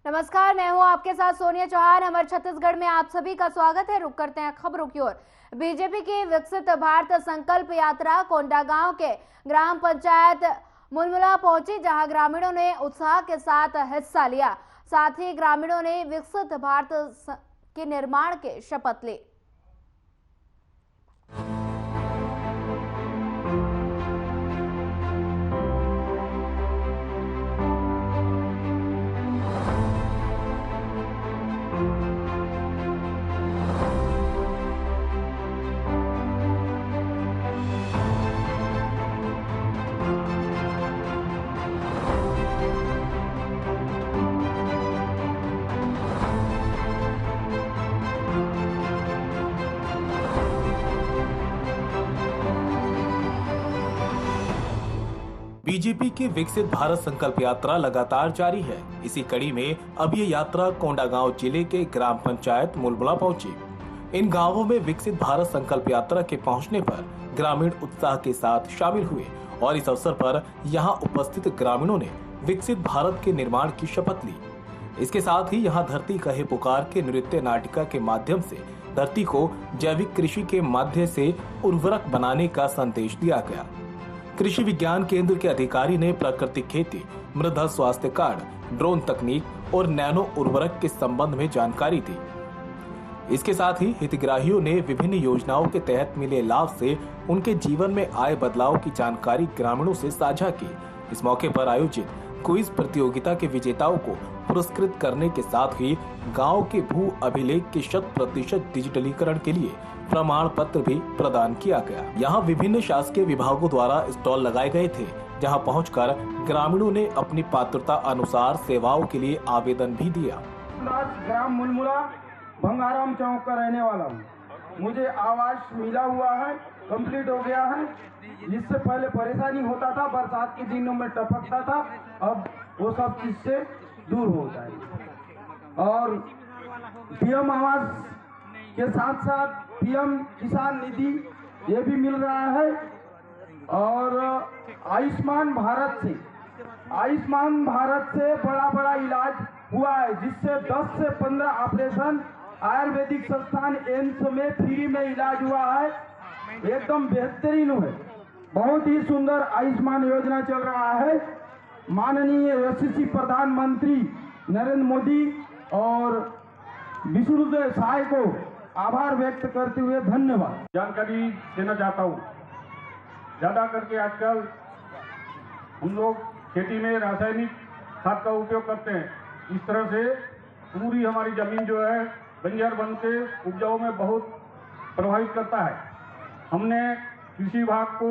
नमस्कार, मैं हूं आपके साथ सोनिया चौहान। हमारे छत्तीसगढ़ में आप सभी का स्वागत है। रुक करते हैं खबरों की ओर। बीजेपी की विकसित भारत संकल्प यात्रा कोंडागांव के ग्राम पंचायत मुलमुला पहुंची, जहां ग्रामीणों ने उत्साह के साथ हिस्सा लिया। साथ ही ग्रामीणों ने विकसित भारत के निर्माण के शपथ ली। बीजेपी की विकसित भारत संकल्प यात्रा लगातार जारी है। इसी कड़ी में अब ये यात्रा कोंडागांव जिले के ग्राम पंचायत मुलमुला पहुंची। इन गांवों में विकसित भारत संकल्प यात्रा के पहुंचने पर ग्रामीण उत्साह के साथ शामिल हुए और इस अवसर पर यहां उपस्थित ग्रामीणों ने विकसित भारत के निर्माण की शपथ ली। इसके साथ ही यहाँ धरती कहे पुकार के नृत्य नाटिका के माध्यम से धरती को जैविक कृषि के माध्यम से उर्वरक बनाने का संदेश दिया गया। कृषि विज्ञान केंद्र के अधिकारी ने प्राकृतिक खेती, मृदा स्वास्थ्य कार्ड, ड्रोन तकनीक और नैनो उर्वरक के संबंध में जानकारी दी। इसके साथ ही हितग्राहियों ने विभिन्न योजनाओं के तहत मिले लाभ से उनके जीवन में आए बदलाव की जानकारी ग्रामीणों से साझा की। इस मौके पर आयोजित क्विज प्रतियोगिता के विजेताओं को पुरस्कृत करने के साथ ही गांव के भू अभिलेख के 100% डिजिटलीकरण के लिए प्रमाण पत्र भी प्रदान किया गया। यहाँ विभिन्न शासकीय विभागों द्वारा स्टॉल लगाए गए थे, जहाँ पहुंचकर ग्रामीणों ने अपनी पात्रता अनुसार सेवाओं के लिए आवेदन भी दिया। ग्राम मुलमुला भंगाराम चौक का रहने वाला हूँ। मुझे आवास मिला हुआ है, कंप्लीट हो गया है। जिससे पहले परेशानी होता था, बरसात के दिनों में टपकता था, अब वो सब चीज से दूर हो जाए। और पीएम आवास के साथ साथ पीएम किसान निधि ये भी मिल रहा है। और आयुष्मान भारत से बड़ा इलाज हुआ है, जिससे 10 से 15 ऑपरेशन आयुर्वेदिक संस्थान एम्स में फ्री में इलाज हुआ है। एकदम बेहतरीन है, बहुत ही सुंदर आयुष्मान योजना चल रहा है। माननीय यशस्वी प्रधानमंत्री नरेंद्र मोदी और विष्णुदेव साय को आभार व्यक्त करते हुए धन्यवाद। जानकारी देना चाहता हूँ। ज्यादा करके आजकल हम लोग खेती में रासायनिक खाद का उपयोग करते हैं। इस तरह से पूरी हमारी जमीन जो है बंजर बन के उपजाऊ में बहुत प्रभावित करता है। हमने कृषि विभाग को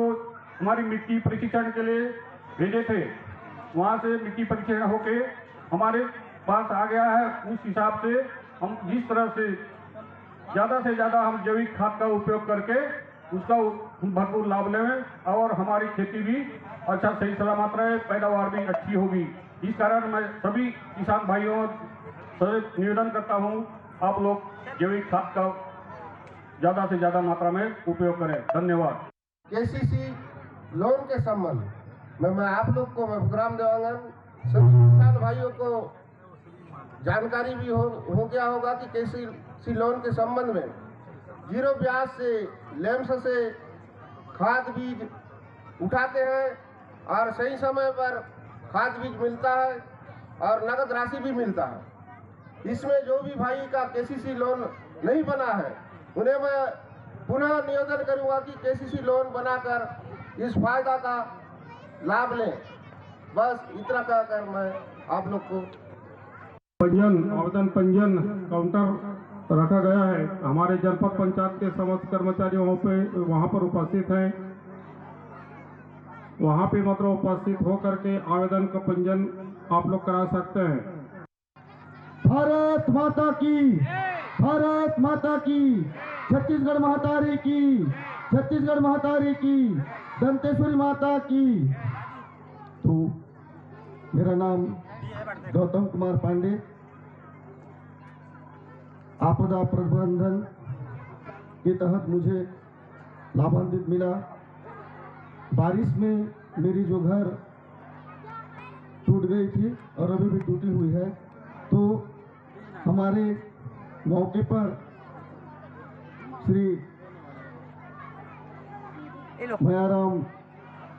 हमारी मिट्टी परीक्षण के लिए भेजे थे। वहाँ से मिट्टी परीक्षण होके हमारे पास आ गया है। उस हिसाब से हम जिस तरह से ज़्यादा हम जैविक खाद का उपयोग करके उसका भरपूर लाभ लें और हमारी खेती भी अच्छा सही सलामत रहे, पैदावार भी अच्छी होगी। इस कारण मैं सभी किसान भाइयों से निवेदन करता हूँ, आप लोग जैविक खाद का ज़्यादा से ज़्यादा मात्रा में उपयोग करें। धन्यवाद। केसीसी लोन के संबंध में मैं आप लोग को ग्राम देवांगन सभी किसान भाइयों को जानकारी भी हो गया होगा कि केसीसी लोन के संबंध में 0 ब्याज से लैंप्स से खाद बीज उठाते हैं और सही समय पर खाद बीज मिलता है और नगद राशि भी मिलता है। इसमें जो भी भाई का केसीसी लोन नहीं बना है, उन्हें मैं पुनः निवेदन करूंगा कि केसीसी लोन बनाकर इस फायदा का लाभ लें। बस इतना कहकर मैं आप लोग को आवेदन पंजीयन काउंटर रखा गया है। हमारे जनपद पंचायत के समस्त कर्मचारी वहाँ पर उपस्थित हैं। वहाँ पे मतलब उपस्थित होकर के आवेदन का पंजीयन आप लोग करा सकते हैं। भारत माता की, भारत माता की, छत्तीसगढ़ महातारी की, छत्तीसगढ़ महातारी की, दंतेश्वरी माता की। तो मेरा नाम गौतम कुमार पांडे, आपदा प्रबंधन के तहत मुझे लाभान्वित मिला। बारिश में मेरी जो घर टूट गई थी और अभी भी टूटी हुई है, तो हमारे मौके पर श्री मयाराम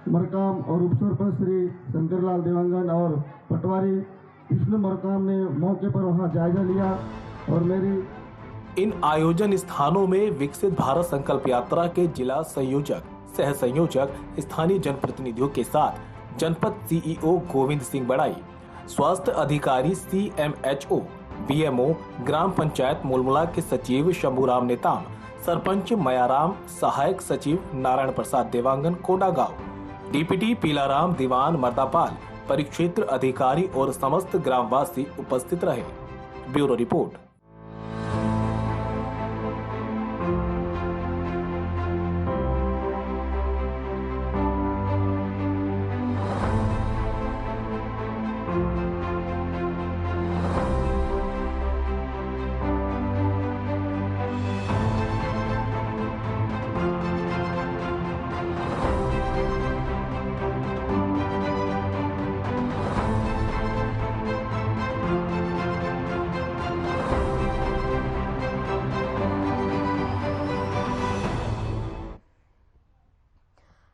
मरकाम और उपसरपंच श्री शंकरलाल देवांगन और पटवारी विष्णु मरकाम ने मौके पर वहां जायजा लिया और मेरी इन आयोजन स्थानों में विकसित भारत संकल्प यात्रा के जिला संयोजक, सह संयोजक, स्थानीय जनप्रतिनिधियों के साथ जनपद सीईओ गोविंद सिंह बड़ाई, स्वास्थ्य अधिकारी CMHO, BMO, ग्राम पंचायत मुलमुला के सचिव शंभूराम नेताम, सरपंच मयाराम, सहायक सचिव नारायण प्रसाद देवांगन कोंडागांव, DPT पीलाराम दीवान मर्दापाल, परिक्षेत्र अधिकारी और समस्त ग्रामवासी उपस्थित रहे। Bureau report.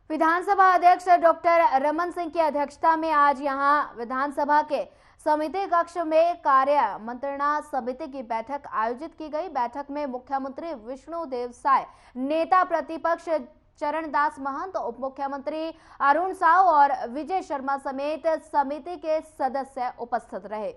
विधानसभा अध्यक्ष डॉक्टर रमन सिंह की अध्यक्षता में आज यहां विधानसभा के समिति कक्ष में कार्य मंत्रणा समिति की बैठक आयोजित की गई। बैठक में मुख्यमंत्री विष्णुदेव साय, नेता प्रतिपक्ष चरणदास महंत, उप मुख्यमंत्री अरुण साहू और विजय शर्मा समेत समिति के सदस्य उपस्थित रहे।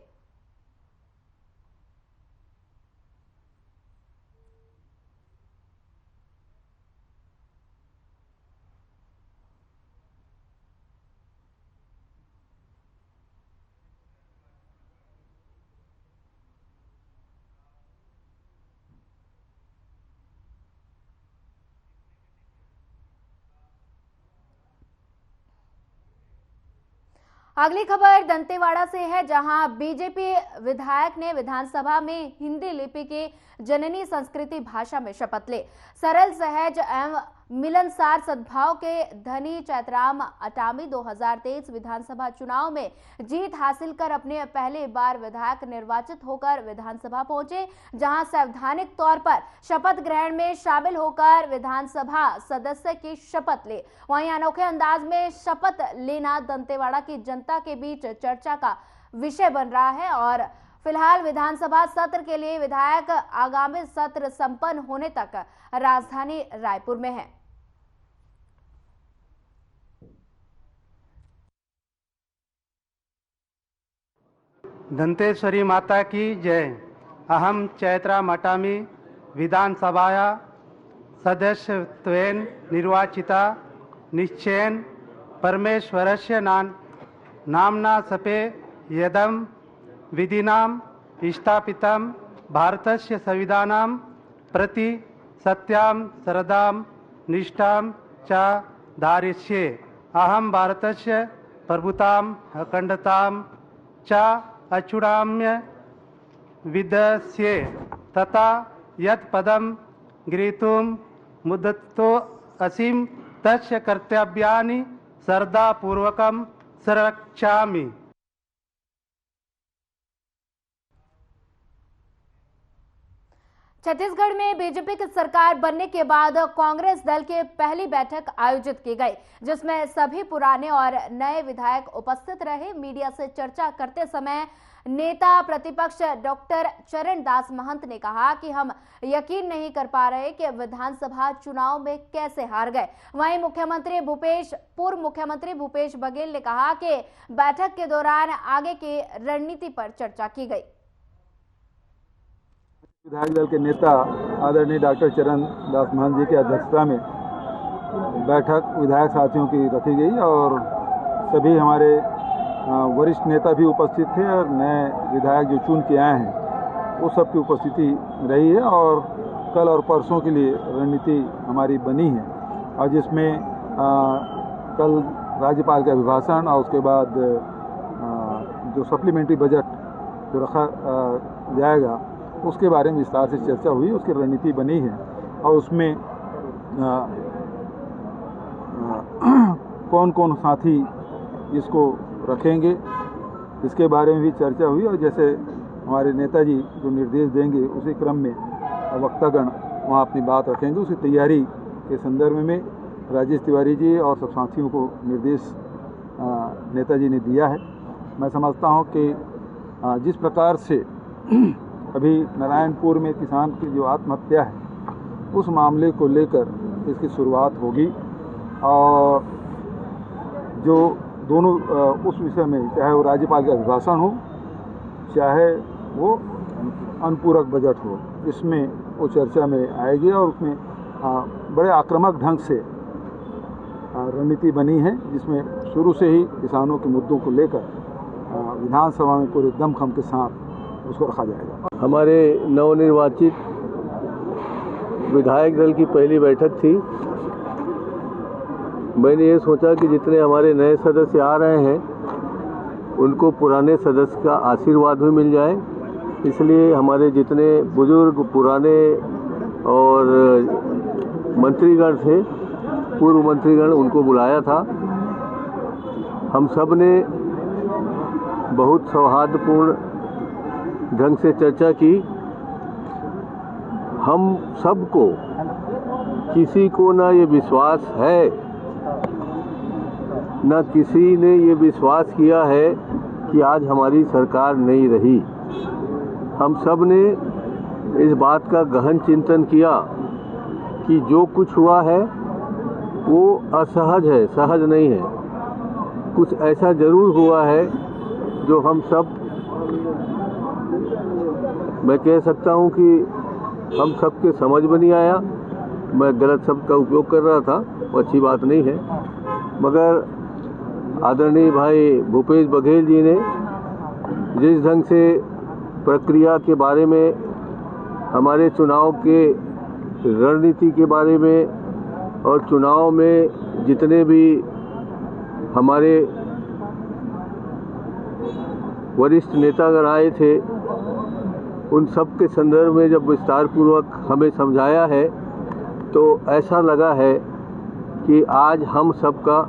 अगली खबर दंतेवाड़ा से है, जहां बीजेपी विधायक ने विधानसभा में हिंदी लिपि की जननी संस्कृति भाषा में शपथ ली। सरल, सहज एवं मिलनसार सद्भाव के धनी चैतराम अटामी 2023 विधानसभा चुनाव में जीत हासिल कर अपने पहली बार विधायक निर्वाचित होकर विधानसभा पहुंचे, जहां संवैधानिक तौर पर शपथ ग्रहण में शामिल होकर विधानसभा सदस्य की शपथ ली। वहीं अनोखे अंदाज में शपथ लेना दंतेवाड़ा की जनता के बीच चर्चा का विषय बन रहा है और फिलहाल विधानसभा सत्र के लिए विधायक आगामी सत्र संपन्न होने तक राजधानी रायपुर में है। दंतेश्वरी माता की जय। अहम चैत्राम अटामी विधानसभाया सदस्यत्वेन निर्वाचिता निश्चयेन परमेश्वरस्य नाम्ना सपे यदम विधिनाम स्थापितं भारतस्य संविधानं प्रति सत्यां श्रद्धां निष्ठां च धारयिष्ये। अहं भारतस्य प्रभुतां अखंडतां च अचूडाम्य विदस्ये तथा यत् पदं गृहीतुं मुदतो असीम तस्य कर्तव्यानि श्रद्धापूर्वकं संरक्षामि। छत्तीसगढ़ में बीजेपी की सरकार बनने के बाद कांग्रेस दल की पहली बैठक आयोजित की गई, जिसमें सभी पुराने और नए विधायक उपस्थित रहे। मीडिया से चर्चा करते समय नेता प्रतिपक्ष डॉक्टर चरणदास महंत ने कहा कि हम यकीन नहीं कर पा रहे कि विधानसभा चुनाव में कैसे हार गए। वहीं पूर्व मुख्यमंत्री भूपेश बघेल ने कहा कि बैठक के दौरान आगे की रणनीति पर चर्चा की गई। विधायक दल के नेता आदरणीय डॉक्टर चरणदास महंत जी की अध्यक्षता में बैठक विधायक साथियों की रखी गई और सभी हमारे वरिष्ठ नेता भी उपस्थित थे और नए विधायक जो चुन के आए हैं वो सब की उपस्थिति रही है और कल और परसों के लिए रणनीति हमारी बनी है और जिसमें कल राज्यपाल का अभिभाषण और उसके बाद जो सप्लीमेंट्री बजट जो रखा जाएगा उसके बारे में विस्तार से चर्चा हुई, उसकी रणनीति बनी है और उसमें कौन कौन साथी इसको रखेंगे इसके बारे में भी चर्चा हुई और जैसे हमारे नेताजी जो निर्देश देंगे उसी क्रम में वक्तागण वहाँ अपनी बात रखेंगे। उसी तैयारी के संदर्भ में राजेश तिवारी जी और सब साथियों को निर्देश नेताजी ने दिया है। मैं समझता हूँ कि जिस प्रकार से अभी नारायणपुर में किसान की जो आत्महत्या है उस मामले को लेकर इसकी शुरुआत होगी और जो दोनों उस विषय में चाहे वो राज्यपाल का अभिभाषण हो चाहे वो अनुपूरक बजट हो, इसमें वो चर्चा में आएगी और उसमें बड़े आक्रामक ढंग से रणनीति बनी है, जिसमें शुरू से ही किसानों के मुद्दों को लेकर विधानसभा में पूरे दमखम के साथ उसको रखा जाएगा। हमारे नवनिर्वाचित विधायक दल की पहली बैठक थी। मैंने ये सोचा कि जितने हमारे नए सदस्य आ रहे हैं उनको पुराने सदस्य का आशीर्वाद भी मिल जाए, इसलिए हमारे जितने बुजुर्ग पुराने और मंत्रीगण थे, पूर्व मंत्रीगण, उनको बुलाया था। हम सब ने बहुत सौहार्दपूर्ण ढंग से चर्चा की। हम सबको किसी को ना ये विश्वास है, न किसी ने ये विश्वास किया है कि आज हमारी सरकार नहीं रही। हम सब ने इस बात का गहन चिंतन किया कि जो कुछ हुआ है वो असहज है, सहज नहीं है। कुछ ऐसा जरूर हुआ है जो हम सब, मैं कह सकता हूँ कि हम सब के समझ में नहीं आया। मैं गलत शब्द का उपयोग कर रहा था, वो अच्छी बात नहीं है, मगर आदरणीय भाई भूपेश बघेल जी ने जिस ढंग से प्रक्रिया के बारे में, हमारे चुनाव के रणनीति के बारे में और चुनाव में जितने भी हमारे वरिष्ठ नेतागण आए थे उन सब के संदर्भ में जब विस्तार पूर्वक हमें समझाया है तो ऐसा लगा है कि आज हम सबका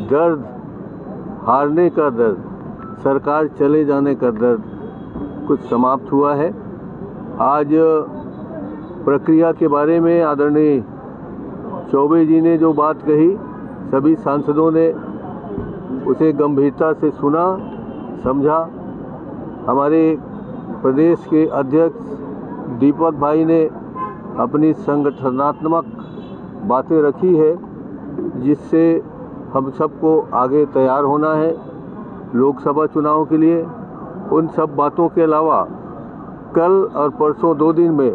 दर्द, हारने का दर्द, सरकार चले जाने का दर्द कुछ समाप्त हुआ है। आज प्रक्रिया के बारे में आदरणीय चौबे जी ने जो बात कही, सभी सांसदों ने उसे गंभीरता से सुना, समझा। हमारे प्रदेश के अध्यक्ष दीपक भाई ने अपनी संगठनात्मक बातें रखी है, जिससे हम सबको आगे तैयार होना है लोकसभा चुनाव के लिए। उन सब बातों के अलावा कल और परसों 2 दिन में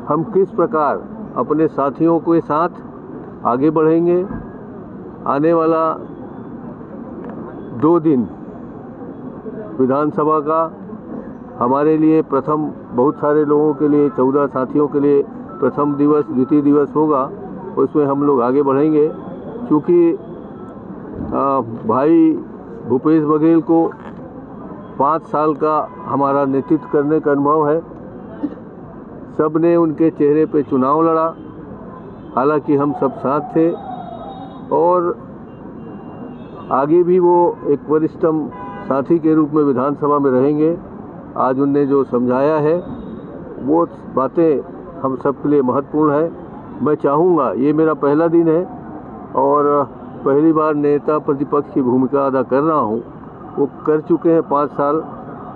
हम किस प्रकार अपने साथियों के साथ आगे बढ़ेंगे। आने वाला 2 दिन विधानसभा का हमारे लिए प्रथम, बहुत सारे लोगों के लिए, 14 साथियों के लिए प्रथम दिवस, द्वितीय दिवस होगा, उसमें हम लोग आगे बढ़ेंगे। क्योंकि भाई भूपेश बघेल को 5 साल का हमारा नेतृत्व करने का अनुभव है। सब ने उनके चेहरे पे चुनाव लड़ा, हालांकि हम सब साथ थे और आगे भी वो एक वरिष्ठतम साथी के रूप में विधानसभा में रहेंगे। आज उनने जो समझाया है वो बातें हम सब के लिए महत्वपूर्ण है। मैं चाहूँगा, ये मेरा पहला दिन है और पहली बार नेता प्रतिपक्ष की भूमिका अदा कर रहा हूँ। वो कर चुके हैं 5 साल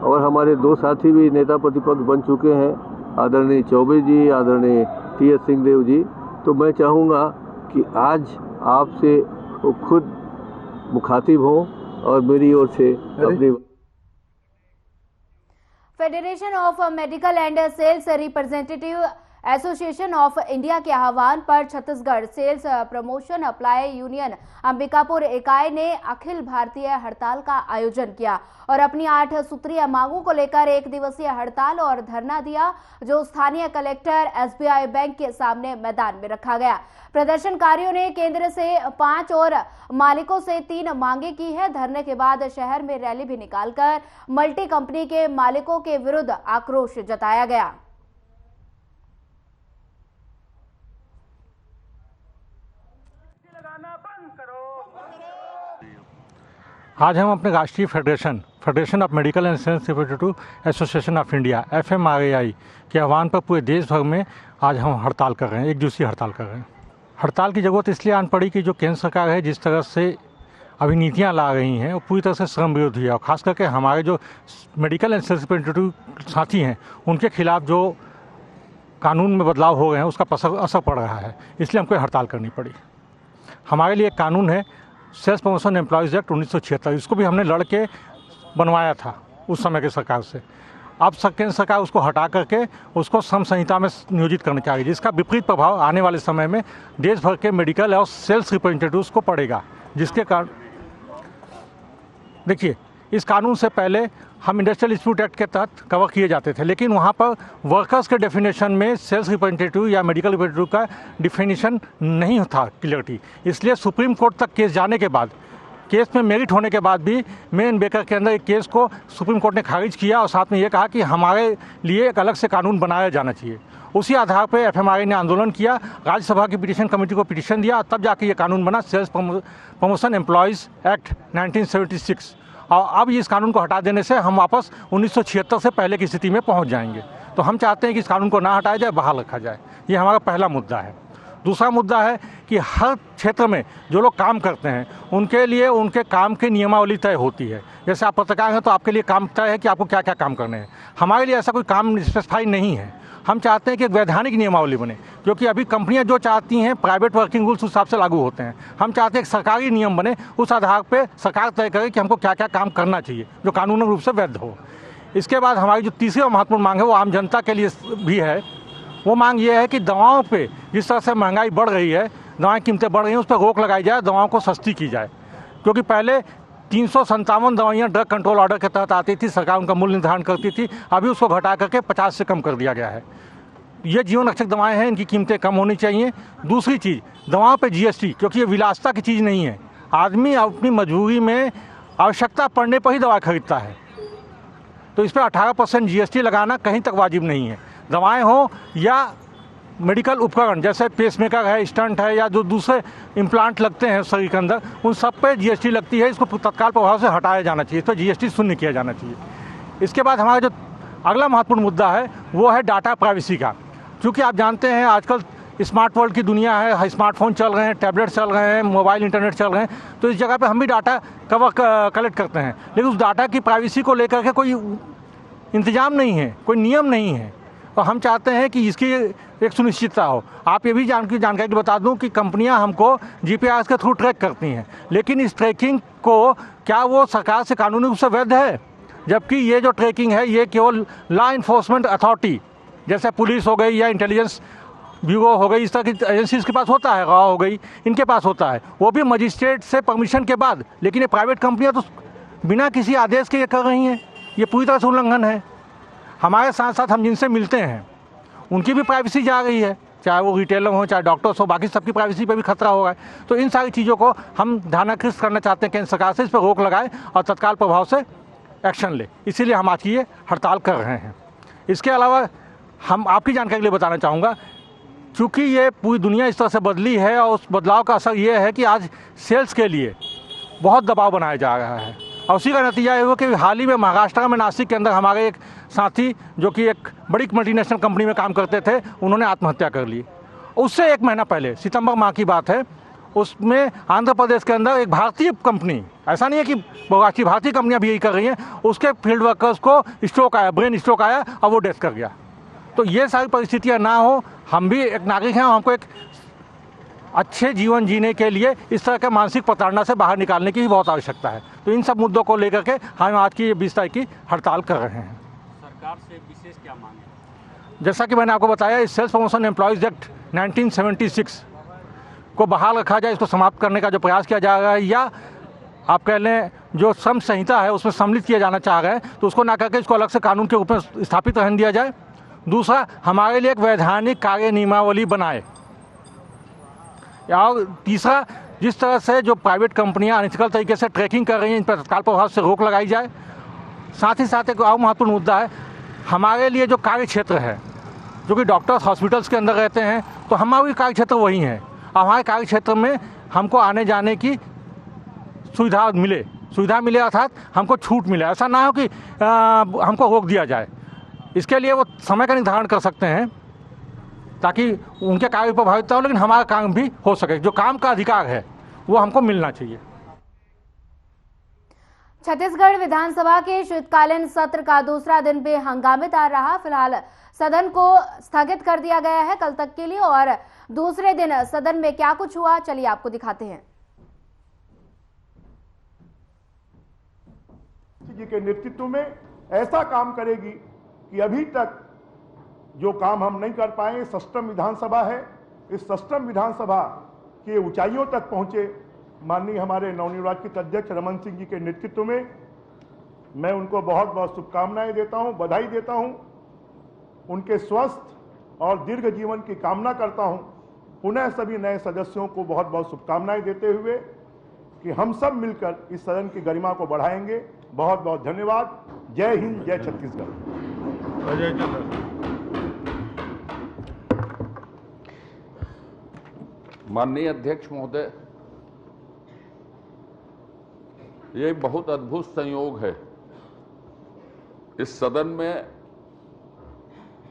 और हमारे 2 साथी भी नेता प्रतिपक्ष बन चुके हैं, आदरणीय चौबे जी, आदरणीय टी.एस. सिंहदेव जी। तो मैं चाहूँगा कि आज आपसे वो खुद मुखातिब हों और मेरी ओर से अपनी federation of medical and sales representative association of India के आह्वान पर Chhattisgarh sales promotion apply union Ambikapur इकाई ने अखिल भारतीय हड़ताल का आयोजन किया और अपनी 8 सूत्रीय मांगों को लेकर 1 दिवसीय हड़ताल और धरना दिया, जो स्थानीय कलेक्टर एसबीआई बैंक के सामने मैदान में रखा गया। प्रदर्शनकारियों ने केंद्र से 5 और मालिकों से 3 मांगे की है। धरने के बाद शहर में रैली भी निकालकर मल्टी कंपनी के मालिकों के विरुद्ध आक्रोश जताया गया। आज हम अपने राष्ट्रीय federation of medical and science representative association of India FMRAI के आह्वान पर पूरे देश भर में आज हम हड़ताल कर रहे हैं, एक दिवसीय हड़ताल कर रहे हैं। हड़ताल की ज़रूरत इसलिए आन पड़ी कि जो केंद्र सरकार है जिस तरह से अभी नीतियाँ ला रही हैं वो पूरी तरह से श्रम विरोधी है, और ख़ास करके हमारे जो मेडिकल एंड साइंस रिप्रेजेंटेटिव साथी हैं उनके खिलाफ जो कानून में बदलाव हो गए हैं उसका असर पड़ रहा है, इसलिए हमको हड़ताल करनी पड़ी। हमारे लिए एक कानून है सेल्स प्रमोशन एम्प्लॉयज़ एक्ट 1976, इसको भी हमने लड़ के बनवाया था उस समय की सरकार से। अब केंद्र सरकार उसको हटा करके उसको श्रम संहिता में नियोजित करना चाहिए, जिसका विपरीत प्रभाव आने वाले समय में देश भर के मेडिकल और सेल्स रिप्रेजेंटेटिव्स को पड़ेगा। जिसके कारण देखिए, इस कानून से पहले हम इंडस्ट्रियल डिस्प्यूट एक्ट के तहत कवर किए जाते थे, लेकिन वहाँ पर वर्कर्स के डेफिनेशन में सेल्स रिप्रेजेंटेटिव या मेडिकल रिप्रेजेंटेटिव का डिफिनेशन नहीं था क्लियरिटी। इसलिए सुप्रीम कोर्ट तक केस जाने के बाद, केस में मेरिट होने के बाद भी मेन बेकर के अंदर एक केस को सुप्रीम कोर्ट ने खारिज किया और साथ में ये कहा कि हमारे लिए एक अलग से कानून बनाया जाना चाहिए। उसी आधार पर FMRAI ने आंदोलन किया, राज्यसभा की पिटीशन कमेटी को पिटीशन दिया, तब जाके ये कानून बना सेल्स प्रमोशन एम्प्लॉयज़ एक्ट 1976। और अब इस कानून को हटा देने से हम वापस 1976 से पहले की स्थिति में पहुंच जाएंगे। तो हम चाहते हैं कि इस कानून को ना हटाया जाए, बहाल रखा जाए। ये हमारा पहला मुद्दा है। दूसरा मुद्दा है कि हर क्षेत्र में जो लोग काम करते हैं उनके लिए उनके काम की नियमावली तय होती है। जैसे आप पत्रकार हैं तो आपके लिए काम तय है कि आपको क्या क्या काम करने हैं। हमारे लिए ऐसा कोई काम स्पेसिफाई नहीं है। हम चाहते हैं कि एक वैधानिक नियमावली बने, क्योंकि अभी कंपनियां जो चाहती हैं प्राइवेट वर्किंग रूल्स उस हिसाब से लागू होते हैं। हम चाहते हैं एक सरकारी नियम बने, उस आधार पे सरकार तय करे कि हमको क्या क्या काम करना चाहिए जो कानूनी रूप से वैध हो। इसके बाद हमारी जो तीसरी और महत्वपूर्ण मांग है वो आम जनता के लिए भी है। वो मांग ये है कि दवाओं पे जिस तरह से महंगाई बढ़ रही है, दवाएँ कीमतें बढ़ रही हैं, उस पर रोक लगाई जाए, दवाओं को सस्ती की जाए। क्योंकि पहले 357 दवाइयाँ ड्रग कंट्रोल ऑर्डर के तहत आती थी, सरकार उनका मूल्य निर्धारण करती थी, अभी उसको घटा करके 50 से कम कर दिया गया है। ये जीवन रक्षक दवाएं हैं, इनकी कीमतें कम होनी चाहिए। दूसरी चीज़, दवाओं पे GST, क्योंकि ये विलासिता की चीज़ नहीं है। आदमी अपनी मजबूरी में आवश्यकता पड़ने पर ही दवा खरीदता है, तो इस पर 18% GST लगाना कहीं तक वाजिब नहीं है। दवाएं हो या मेडिकल उपकरण जैसे पेसमेकर है, स्टंट है, या जो दूसरे इम्प्लांट लगते हैं शरीर के अंदर, उन सब पे GST लगती है। इसको तत्काल प्रभाव से हटाया जाना चाहिए, इस पर GST शून्य किया जाना चाहिए। इसके बाद हमारा जो अगला महत्वपूर्ण मुद्दा है वो है डाटा प्राइवेसी का। क्योंकि आप जानते हैं आजकल स्मार्ट वर्ल्ड की दुनिया है, स्मार्टफोन चल रहे हैं, टैबलेट चल रहे हैं, मोबाइल इंटरनेट चल रहे हैं, तो इस जगह पे हम भी डाटा कलेक्ट करते हैं, लेकिन उस डाटा की प्राइवेसी को लेकर के कोई इंतजाम नहीं है, कोई नियम नहीं है। और हम चाहते हैं कि इसकी एक सुनिश्चितता हो। आप ये भी जानकारी बता दूं कि कंपनियां हमको GPS के थ्रू ट्रैक करती हैं, लेकिन इस ट्रैकिंग को क्या वो सरकार से कानूनी रूप से वैध है? जबकि ये जो ट्रैकिंग है ये केवल लॉ इन्फोर्समेंट अथॉरिटी जैसे पुलिस हो गई या इंटेलिजेंस ब्यूरो हो गई, इस तरह की एजेंसीज के पास होता है, गवाह हो गई, इनके पास होता है, वो भी मजिस्ट्रेट से परमिशन के बाद। लेकिन ये प्राइवेट कंपनियां तो बिना किसी आदेश के ये कर रही हैं, ये पूरी तरह से उल्लंघन है। हमारे साथ साथ हम जिनसे मिलते हैं उनकी भी प्राइवेसी जा रही है, चाहे वो रिटेलर हो, चाहे डॉक्टर्स हो, बाकी सबकी प्राइवेसी पे भी खतरा होगा। तो इन सारी चीज़ों को हम ध्यानाकृत करना चाहते हैं केंद्र सरकार से, इस पर रोक लगाए और तत्काल प्रभाव से एक्शन ले। इसीलिए हम आज की ये हड़ताल कर रहे हैं। इसके अलावा हम आपकी जानकारी के लिए बताना चाहूँगा, चूँकि ये पूरी दुनिया इस तरह से बदली है और उस बदलाव का असर ये है कि आज सेल्स के लिए बहुत दबाव बनाया जा रहा है। और उसी का नतीजा ये हुआ कि हाल ही में महाराष्ट्र में नासिक के अंदर हमारे एक साथी जो कि एक बड़ी मल्टीनेशनल कंपनी में काम करते थे, उन्होंने आत्महत्या कर ली। उससे एक महीना पहले, सितंबर माह की बात है, उसमें आंध्र प्रदेश के अंदर एक भारतीय कंपनी, ऐसा नहीं है कि बहुराष्ट्रीय, भारतीय कंपनियां भी यही कर रही हैं, उसके फील्ड वर्कर्स को स्ट्रोक आया, ब्रेन स्ट्रोक आया और वो डेथ कर गया। तो ये सारी परिस्थितियां ना हो, हम भी एक नागरिक हैं, हमको एक अच्छे जीवन जीने के लिए इस तरह के मानसिक प्रताड़ना से बाहर निकालने की भी बहुत आवश्यकता है। तो इन सब मुद्दों को लेकर के हम आज की 20 तारीख की हड़ताल कर रहे हैं। सरकार से विशेष क्या मांग है? जैसा कि मैंने आपको बताया, इस सेल्स प्रमोशन एम्प्लॉयज़ एक्ट 1976 को बहाल रखा जाए, इसको समाप्त करने का जो प्रयास किया जा रहा है, या आप कह लें जो श्रम संहिता है उसमें सम्मिलित किया जाना चाह रहे हैं, तो उसको ना करके इसको अलग से कानून के रूप में स्थापित रहने दिया जाए। दूसरा, हमारे लिए एक वैधानिक कार्य नियमावली बनाए। और तीसरा, जिस तरह से जो प्राइवेट कंपनियां अनएथिकल तरीके से ट्रैकिंग कर रही हैं, इन पर तत्काल प्रभाव से रोक लगाई जाए। साथ ही साथ एक और महत्वपूर्ण मुद्दा है, हमारे लिए जो कार्य क्षेत्र है, जो कि डॉक्टर्स हॉस्पिटल्स के अंदर रहते हैं, तो हमारे कार्य क्षेत्र वही हैं। हमारे कार्य क्षेत्र में हमको आने जाने की सुविधा मिले, सुविधा मिले अर्थात हमको छूट मिले। ऐसा ना हो कि हमको रोक दिया जाए। इसके लिए वो समय का निर्धारण कर सकते हैं ताकि उनके कार्य प्रभावित हो, लेकिन हमारा काम भी हो सके। जो काम का अधिकार है वो हमको मिलना चाहिए। छत्तीसगढ़ विधानसभा के शीतकालीन सत्र का दूसरा दिन भी हंगामेदार रहा। फिलहाल सदन को स्थगित कर दिया गया है कल तक के लिए, और दूसरे दिन सदन में क्या कुछ हुआ चलिए आपको दिखाते हैं। जी के नेतृत्व में ऐसा काम करेगी कि अभी तक जो काम हम नहीं कर पाए, सष्टम विधानसभा है, इस सष्टम विधानसभा के ऊंचाइयों तक पहुंचे। माननीय हमारे नवनिर्वाचित अध्यक्ष रमन सिंह जी के नेतृत्व में मैं उनको बहुत बहुत शुभकामनाएं देता हूं, बधाई देता हूं, उनके स्वस्थ और दीर्घ जीवन की कामना करता हूं। पुनः सभी नए सदस्यों को बहुत बहुत शुभकामनाएं देते हुए कि हम सब मिलकर इस सदन की गरिमा को बढ़ाएंगे। बहुत बहुत धन्यवाद। जय हिंद, जय छत्तीसगढ़। माननीय अध्यक्ष महोदय, ये बहुत अद्भुत संयोग है। इस सदन में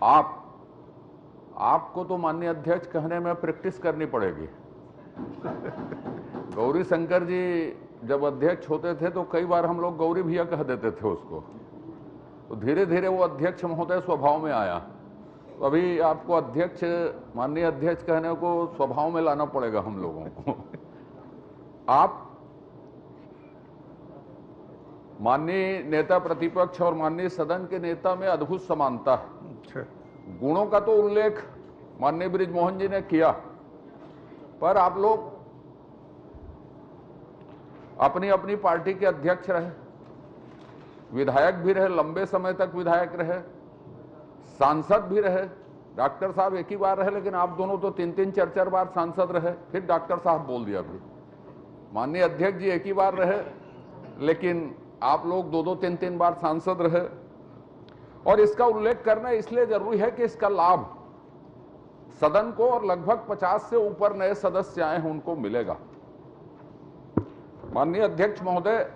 आपको तो माननीय अध्यक्ष कहने में प्रैक्टिस करनी पड़ेगी। गौरी शंकर जी जब अध्यक्ष होते थे तो कई बार हम लोग गौरी भैया कह देते थे उसको, तो धीरे धीरे वो अध्यक्ष महोदय स्वभाव में आया। तो अभी आपको अध्यक्ष, माननीय अध्यक्ष कहने को स्वभाव में लाना पड़ेगा हम लोगों को। आप माननीय नेता प्रतिपक्ष और माननीय सदन के नेता में अद्भुत समानता है। गुणों का तो उल्लेख माननीय बृजमोहन जी ने किया, पर आप लोग अपनी अपनी पार्टी के अध्यक्ष रहे, विधायक भी रहे, लंबे समय तक विधायक रहे, सांसद भी रहे। डॉक्टर साहब एक ही बार रहे, लेकिन आप दोनों तो 3-3 4-4 बार सांसद रहे। फिर डॉक्टर साहब बोल दिया। भी माननीय अध्यक्ष जी एक ही बार रहे, लेकिन आप लोग 2-2 3-3 बार सांसद रहे। और इसका उल्लेख करना इसलिए जरूरी है कि इसका लाभ सदन को और लगभग 50 से ऊपर नए सदस्य आए हैं उनको मिलेगा। माननीय अध्यक्ष महोदय,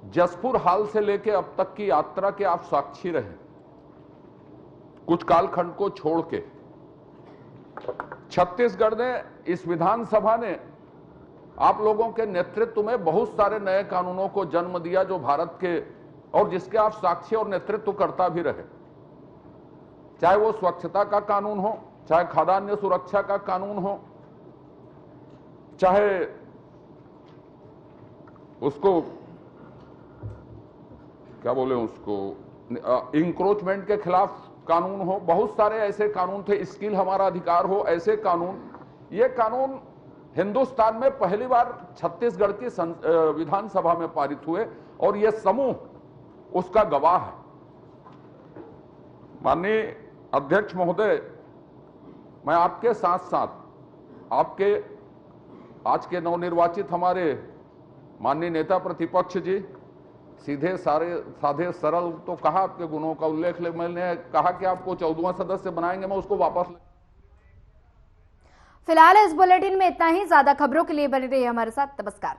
जसपुर हाल से लेकर अब तक की यात्रा के आप साक्षी रहे। कुछ कालखंड को छोड़ के छत्तीसगढ़ ने, इस विधानसभा ने आप लोगों के नेतृत्व में बहुत सारे नए कानूनों को जन्म दिया जो भारत के, और जिसके आप साक्षी और नेतृत्व करता भी रहे। चाहे वो स्वच्छता का कानून हो, चाहे खाद्यान्न सुरक्षा का कानून हो, चाहे उसको क्या बोले, उसको इंक्रोचमेंट के खिलाफ कानून हो। बहुत सारे ऐसे कानून थे, स्किल हमारा अधिकार हो, ऐसे कानून। ये कानून हिंदुस्तान में पहली बार छत्तीसगढ़ की विधानसभा में पारित हुए और यह समूह उसका गवाह है। माननीय अध्यक्ष महोदय, मैं आपके साथ साथ आपके आज के नवनिर्वाचित हमारे माननीय नेता प्रतिपक्ष जी, सीधे साधे सरल तो कहा, आपके गुणों का उल्लेख, मैंने कहा कि आपको 14वां सदस्य बनाएंगे, मैं उसको वापस फिलहाल इस बुलेटिन में इतना ही। ज्यादा खबरों के लिए बने रहिए हमारे साथ। नमस्कार।